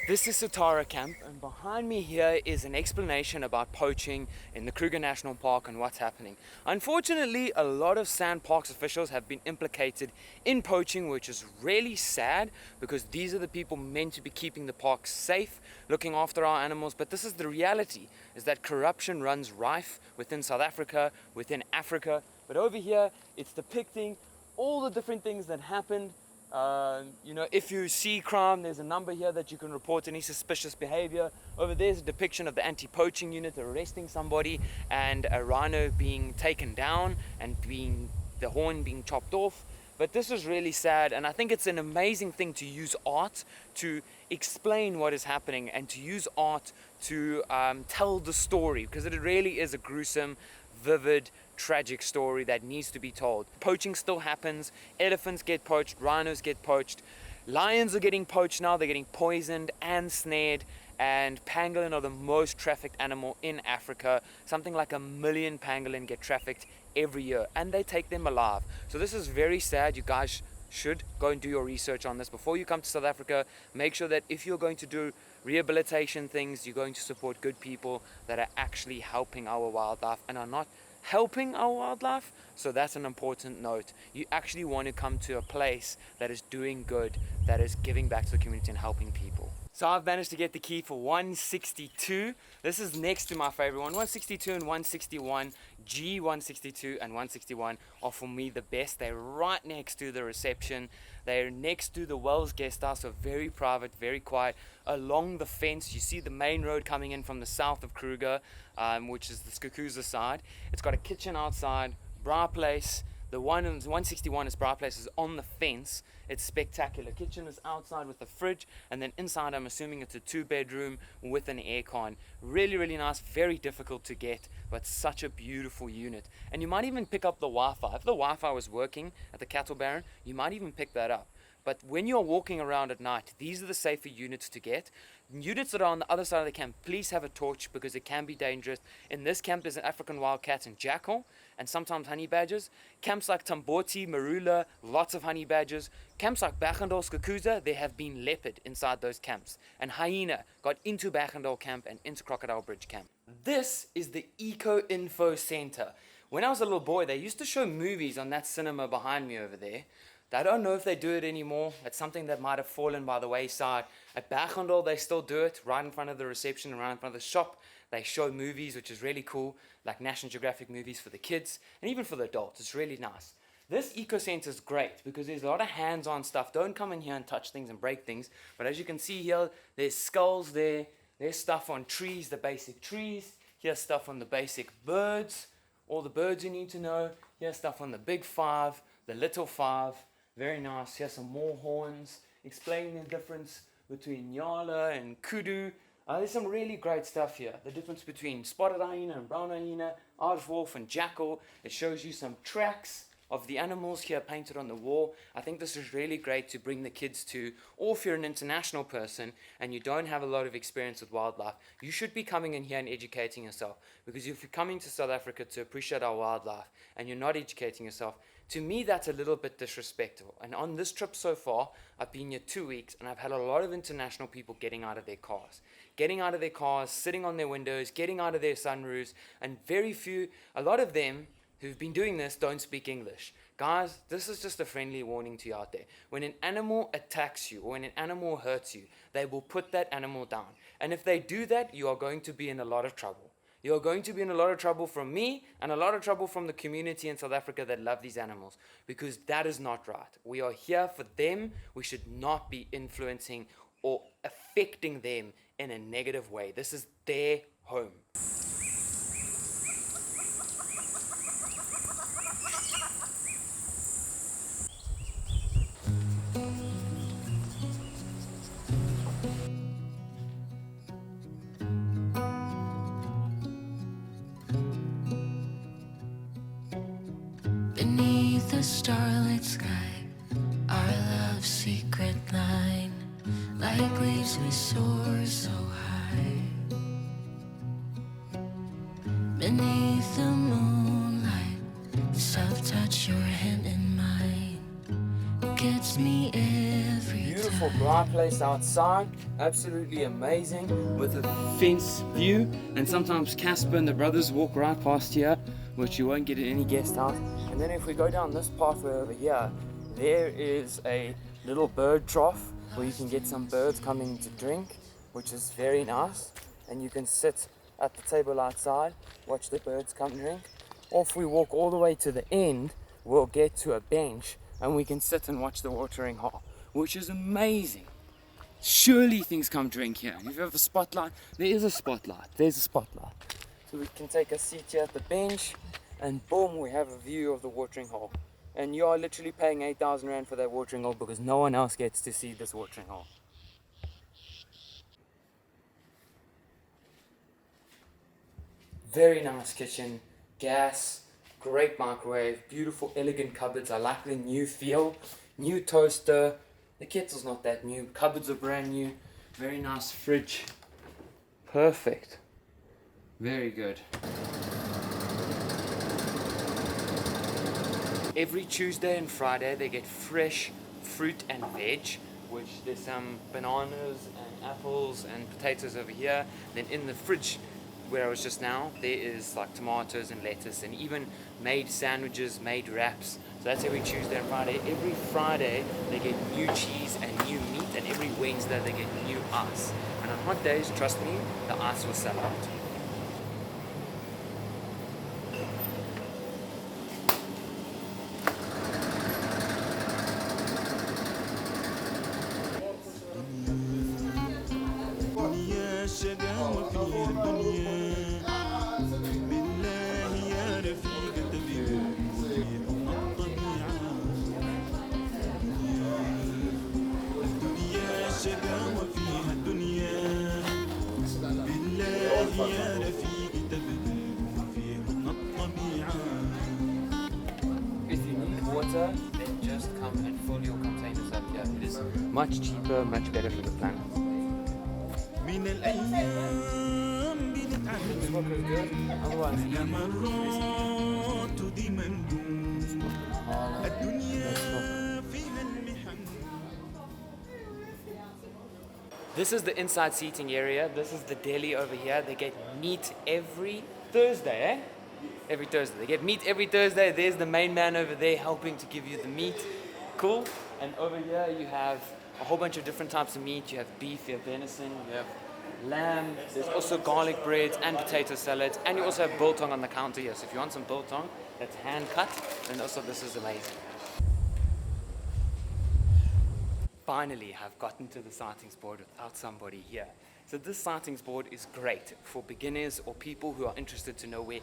This is Satara Camp, and behind me here is an explanation about poaching in the Kruger National Park and what's happening. Unfortunately, a lot of Sand Parks officials have been implicated in poaching, which is really sad because these are the people meant to be keeping the park safe, looking after our animals. But this is the reality, is that corruption runs rife within South Africa, within Africa. But over here, it's depicting all the different things that happened. If you see crime, there's a number here that you can report any suspicious behavior. Over there's a depiction of the anti-poaching unit arresting somebody and a rhino being taken down and the horn being chopped off. But this is really sad, and I think it's an amazing thing to use art to explain what is happening and to use art to tell the story, because it really is a gruesome, vivid, tragic story that needs to be told. Poaching still happens. Elephants get poached, rhinos get poached, lions are getting poached now. They're getting poisoned and snared, and pangolin are the most trafficked animal in Africa. Something like 1 million pangolin get trafficked every year, and they take them alive. So this is very sad. You guys should go and do your research on this before you come to South Africa. Make sure that if you're going to do rehabilitation things, you're going to support good people that are actually helping our wildlife and are not helping our wildlife. So that's an important note. You actually want to come to a place that is doing good, that is giving back to the community and helping people. So I've managed to get the key for 162. This is next to my favorite one. 162 and 161, G162 and 161 are for me the best. They're right next to the reception. They're next to the Wells Guesthouse, so very private, very quiet. Along the fence, you see the main road coming in from the south of Kruger, which is the Skukuza side. It's got a kitchen outside, bra place. The 161 is bra place, is on the fence. It's spectacular. Kitchen is outside with a fridge, and then inside I'm assuming it's a 2-bedroom with an aircon. Really, really nice, very difficult to get, but such a beautiful unit. And you might even pick up the Wi-Fi. If the Wi-Fi was working at the cattle barren, you might even pick that up. But when you're walking around at night, these are the safer units to get. Units that are on the other side of the camp, please have a torch because it can be dangerous. In this camp, there's an African wildcat and jackal, and sometimes honey badgers. Camps like Tamboti, Marula, lots of honey badgers. Camps like Bachendal, Skukuza, there have been leopard inside those camps. And hyena got into Bachendal camp and into Crocodile Bridge camp. This is the Eco Info Center. When I was a little boy, they used to show movies on that cinema behind me over there. I don't know if they do it anymore. It's something that might have fallen by the wayside. At Bachendal, they still do it right in front of the reception, right in front of the shop. They show movies, which is really cool, like National Geographic movies for the kids and even for the adults. It's really nice. This eco center is great because there's a lot of hands-on stuff. Don't come in here and touch things and break things. But as you can see here, there's skulls there. There's stuff on trees, the basic trees. Here's stuff on the basic birds, all the birds you need to know. Here's stuff on the big five, the little five. Very nice. Here's some more horns, explaining the difference between Nyala and Kudu. There's some really great stuff here. The difference between spotted hyena and brown hyena, aardwolf and jackal. It shows you some tracks of the animals here painted on the wall. I think this is really great to bring the kids to, or if you're an international person and you don't have a lot of experience with wildlife, you should be coming in here and educating yourself. Because if you're coming to South Africa to appreciate our wildlife and you're not educating yourself, to me that's a little bit disrespectful. And on this trip so far, I've been here 2 weeks and I've had a lot of international people getting out of their cars. Getting out of their cars, sitting on their windows, getting out of their sunroofs, and a lot of them who've been doing this don't speak English. Guys, this is just a friendly warning to you out there. When an animal attacks you or when an animal hurts you, they will put that animal down. And if they do that, you are going to be in a lot of trouble. You're going to be in a lot of trouble from me and a lot of trouble from the community in South Africa that love these animals, because that is not right. We are here for them. We should not be influencing or affecting them in a negative way. This is their home. Beneath the starlit sky, our love's secret line, like leaves we soar so high. Beneath the moonlight, soft touch your hand in mine gets me me every Beautiful time. bright place outside, absolutely amazing with a fence view. And sometimes Casper and the brothers walk right past here, which you won't get in any guest house. And then if we go down this pathway over here, there is a little bird trough where you can get some birds coming to drink, which is very nice. And you can sit at the table outside, watch the birds come drink. Or if we walk all the way to the end, we'll get to a bench and we can sit and watch the watering hole, which is amazing. Surely things come drink here. If you have a spotlight, there is a spotlight. There's a spotlight. So we can take a seat here at the bench and boom, we have a view of the watering hole. And you are literally paying 8,000 Rand for that watering hole because no one else gets to see this watering hole. Very nice kitchen, gas, great microwave, beautiful elegant cupboards. I like the new feel, new toaster. The kettle's not that new, cupboards are brand new, very nice fridge. Perfect. Very good. Every Tuesday and Friday they get fresh fruit and veg, which there's some bananas and apples and potatoes over here. Then in the fridge where I was just now, there is like tomatoes and lettuce and even made sandwiches, made wraps. So that's every Tuesday and Friday. Every Friday they get new cheese and new meat, and every Wednesday they get new ice. And on hot days, trust me, the ice will sell out. If you need water, then just come and fill your containers up here. It is much cheaper, much better for the planet. This work is good, otherwise This is the inside seating area. This is the deli over here. They get meat every Thursday, eh? Every Thursday. They get meat every Thursday. There's the main man over there helping to give you the meat. Cool. And over here you have a whole bunch of different types of meat. You have beef, you have venison, you have lamb. There's also garlic breads and potato salads. And you also have biltong on the counter here. So if you want some biltong that's hand cut, then also this is amazing. Finally, I've gotten to the sightings board without somebody here. So this sightings board is great for beginners or people who are interested to know where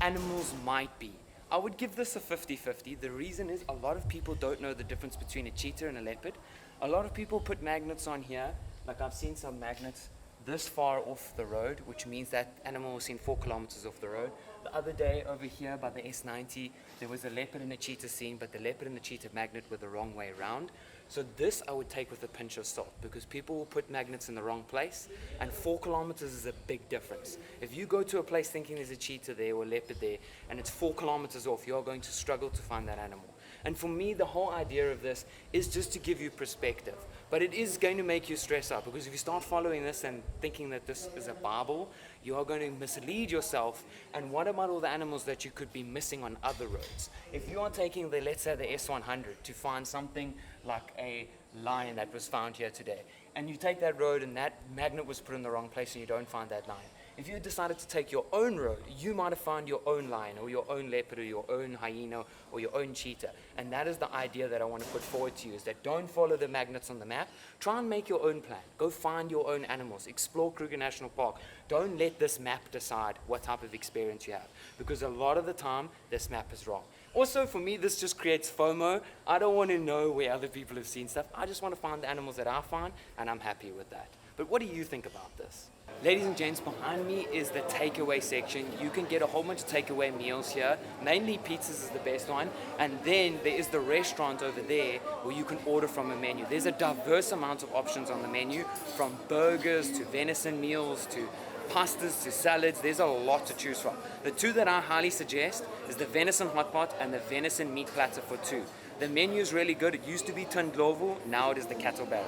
animals might be. I would give this a 50-50. The reason is a lot of people don't know the difference between a cheetah and a leopard. A lot of people put magnets on here, like I've seen some magnets this far off the road, which means that animal was seen 4 kilometers off the road. The other day over here by the S90, there was a leopard and a cheetah seen, but the leopard and the cheetah magnet were the wrong way around. So this I would take with a pinch of salt because people will put magnets in the wrong place, and 4 kilometers is a big difference. If you go to a place thinking there's a cheetah there or a leopard there and it's 4 kilometers off, you're going to struggle to find that animal. And for me, the whole idea of this is just to give you perspective. But it is going to make you stress out because if you start following this and thinking that this is a Bible, you are going to mislead yourself. And what about all the animals that you could be missing on other roads? If you are taking the, let's say the S100 to find something like a lion that was found here today, and you take that road and that magnet was put in the wrong place and you don't find that lion. If you decided to take your own road, you might have found your own lion or your own leopard or your own hyena or your own cheetah. And that is the idea that I want to put forward to you, is that don't follow the magnets on the map. Try and make your own plan. Go find your own animals. Explore Kruger National Park. Don't let this map decide what type of experience you have, because a lot of the time, this map is wrong. Also, for me, this just creates FOMO. I don't want to know where other people have seen stuff. I just want to find the animals that I find, and I'm happy with that. But what do you think about this? Ladies and gents, behind me is the takeaway section. You can get a whole bunch of takeaway meals here. Mainly pizzas is the best one. And then there is the restaurant over there where you can order from a menu. There's a diverse amount of options on the menu, from burgers to venison meals to pastas to salads. There's a lot to choose from. The two that I highly suggest is the venison hot pot and the venison meat platter for 2. The menu is really good. It used to be Tundlovu, now it is the Cattle Baron.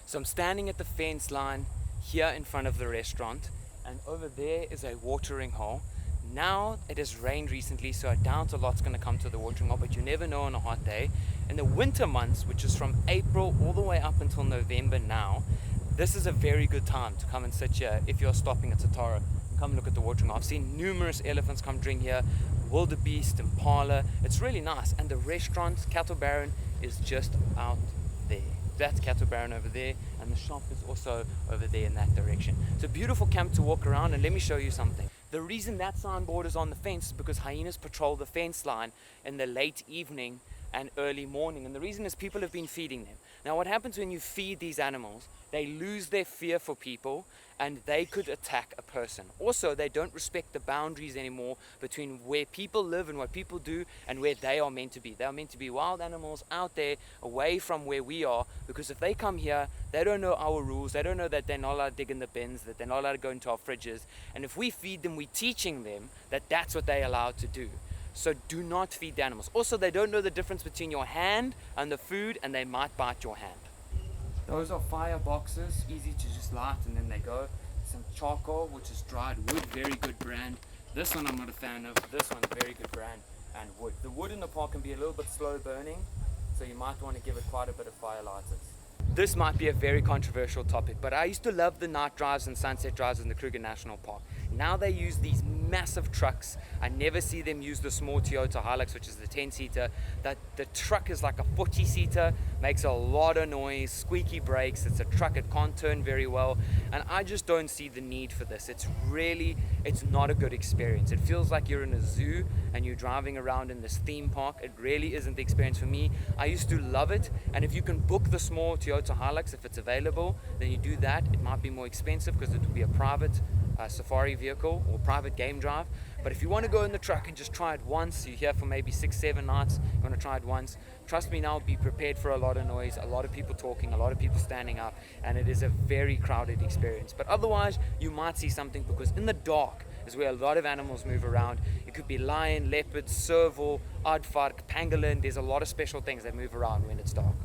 So I'm standing at the fence line here in front of the restaurant, and over there is a watering hole. Now it has rained recently, so I doubt a lot's going to come to the watering hole, but you never know on a hot day. In the winter months, which is from April all the way up until November now, this is a very good time to come and sit here if you're stopping at Satara. Come look at the watering hole. I've seen numerous elephants come drink here, wildebeest, impala. It's really nice, and the restaurant, Cattle Baron, is just out there. That's Cattle Baron over there, and the shop is also over there in that direction. It's a beautiful camp to walk around, and let me show you something. The reason that signboard is on the fence is because hyenas patrol the fence line in the late evening and early morning, and the reason is people have been feeding them. Now what happens when you feed these animals, they lose their fear for people and they could attack a person. Also, they don't respect the boundaries anymore between where people live and what people do and where they are meant to be. They are meant to be wild animals out there away from where we are, because if they come here, they don't know our rules. They don't know that they're not allowed to dig in the bins, that they're not allowed to go into our fridges, and if we feed them, we're teaching them that that's what they're allowed to do. So do not feed the animals. Also, they don't know the difference between your hand and the food, and they might bite your hand. Those are fire boxes, easy to just light and then they go. Some charcoal, which is dried wood, very good brand. This one I'm not a fan of. This one's very good brand, and wood. The wood in the park can be a little bit slow burning, so you might want to give it quite a bit of fire lighters. This might be a very controversial topic, but I used to love the night drives and sunset drives in the Kruger National Park. Now they use these massive trucks. I never see them use the small Toyota Hilux, which is the 10-seater. That the truck is like a 40-seater, makes a lot of noise, squeaky brakes. It's a truck, it can't turn very well, and I just don't see the need for this. It's not a good experience. It feels like you're in a zoo and you're driving around in this theme park. It really isn't the experience for me. I used to love it, and if you can book the small Toyota Hilux, if it's available, then you do that. It might be more expensive because it would be a private safari vehicle or private game drive. But if you want to go in the truck and just try it once, you're here for maybe 6-7 nights, you want to try it once, trust me, now be prepared for a lot of noise, a lot of people talking, a lot of people standing up, and it is a very crowded experience. But otherwise, you might see something, because in the dark is where a lot of animals move around. It could be lion, leopard, serval, aardvark, pangolin. There's a lot of special things that move around when it's dark.